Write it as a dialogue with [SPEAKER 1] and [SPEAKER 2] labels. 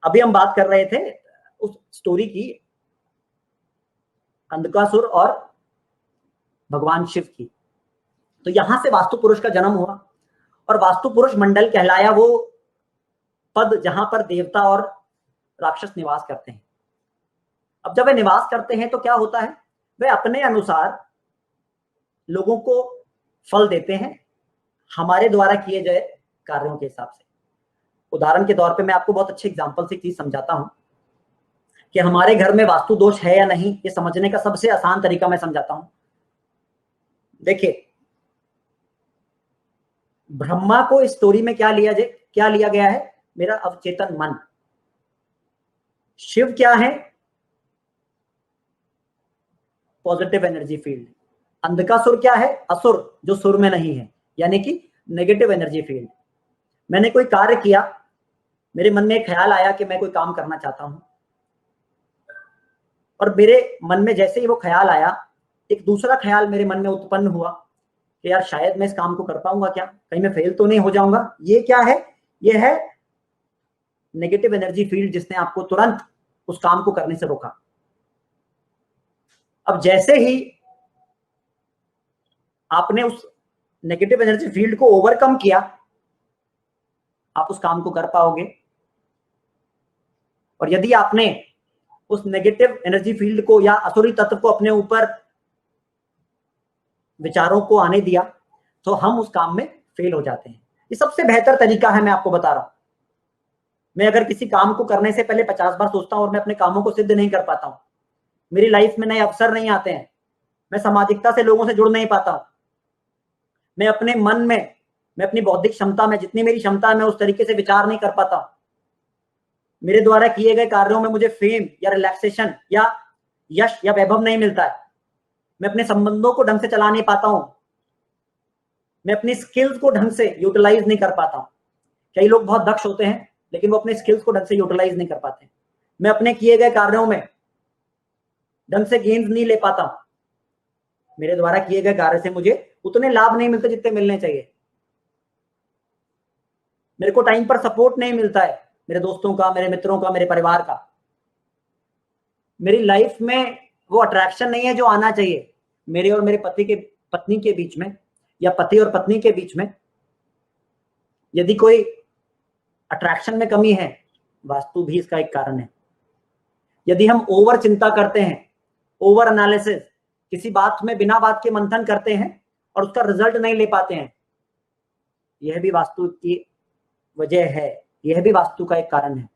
[SPEAKER 1] अभी हम बात कर रहे थे उस स्टोरी की, अंधकासुर और भगवान शिव की। तो यहां से वास्तु पुरुष का जन्म हुआ और वास्तु पुरुष मंडल कहलाया वो पद जहां पर देवता और राक्षस निवास करते हैं। अब जब वे निवास करते हैं तो क्या होता है, वे अपने अनुसार लोगों को फल देते हैं हमारे द्वारा किए गए कार्यों के हिसाब से। उदाहरण के तौर पे मैं आपको बहुत अच्छे एग्जांपल से एक चीज समझाता हूं कि हमारे घर में वास्तु दोष है या नहीं, ये समझने का सबसे आसान तरीका मैं समझाता हूं। देखिए, ब्रह्मा को इस स्टोरी में क्या लिया गया है, मेरा अवचेतन मन। शिव क्या है, पॉजिटिव एनर्जी फील्ड। अंधकासुर क्या है, असुर जो सुर में नहीं है, यानी कि नेगेटिव एनर्जी फील्ड। मैंने कोई कार्य किया, मेरे मन में एक ख्याल आया कि मैं कोई काम करना चाहता हूं, और मेरे मन में जैसे ही वो ख्याल आया, एक दूसरा ख्याल मेरे मन में उत्पन्न हुआ कि यार शायद मैं इस काम को कर पाऊंगा क्या, कहीं मैं फेल तो नहीं हो जाऊंगा। ये क्या है, ये है नेगेटिव एनर्जी फील्ड जिसने आपको तुरंत उस काम को करने से रोका। अब जैसे ही आपने उस नेगेटिव एनर्जी फील्ड को ओवरकम किया, आप उस काम को कर पाओगे। और यदि आपने उस नेगेटिव एनर्जी फील्ड को या असुरी तत्व को अपने ऊपर विचारों को आने दिया, तो हम उस काम में फेल हो जाते हैं। ये सबसे बेहतर तरीका है, मैं आपको बता रहा हूं। मैं अगर किसी काम को करने से पहले 50 बार सोचता हूं और मैं अपने कामों को सिद्ध नहीं कर पाता हूं, मेरी लाइफ में नए अवसर नहीं आते हैं, मैं सामाजिकता से लोगों से जुड़ नहीं पाता हूं, मैं अपने मन में, मैं अपनी बौद्धिक क्षमता में, जितनी मेरी क्षमता है, मैं उस तरीके से विचार नहीं कर पाता हूं, मेरे द्वारा किए गए कार्यों में मुझे फेम या रिलैक्सेशन या यश या वैभव नहीं मिलता है, मैं अपने संबंधों को ढंग से चला नहीं पाता हूं, मैं अपनी स्किल्स को ढंग से यूटिलाइज नहीं कर पाता हूं। कई लोग बहुत दक्ष होते हैं लेकिन वो अपने स्किल्स को ढंग से यूटिलाइज नहीं कर पाते। मैं अपने किए गए कार्यों में ढंग से गेन्स नहीं ले पाता हूं, मेरे द्वारा किए गए कार्य से मुझे उतने लाभ नहीं मिलते जितने मिलने चाहिए, मेरे को टाइम पर सपोर्ट नहीं मिलता है, मेरे दोस्तों का, मेरे मित्रों का, मेरे परिवार का, मेरी लाइफ में वो अट्रैक्शन नहीं है जो आना चाहिए। मेरे और मेरे पत्नी के बीच में, या पति और पत्नी के बीच में यदि कोई अट्रैक्शन में कमी है, वास्तु भी इसका एक कारण है। यदि हम ओवर चिंता करते हैं, ओवर एनालिसिस, किसी बात में बिना बात के मंथन करते हैं और उसका रिजल्ट नहीं ले पाते हैं, यह भी वास्तु की वजह है, यह भी वास्तु का एक कारण है।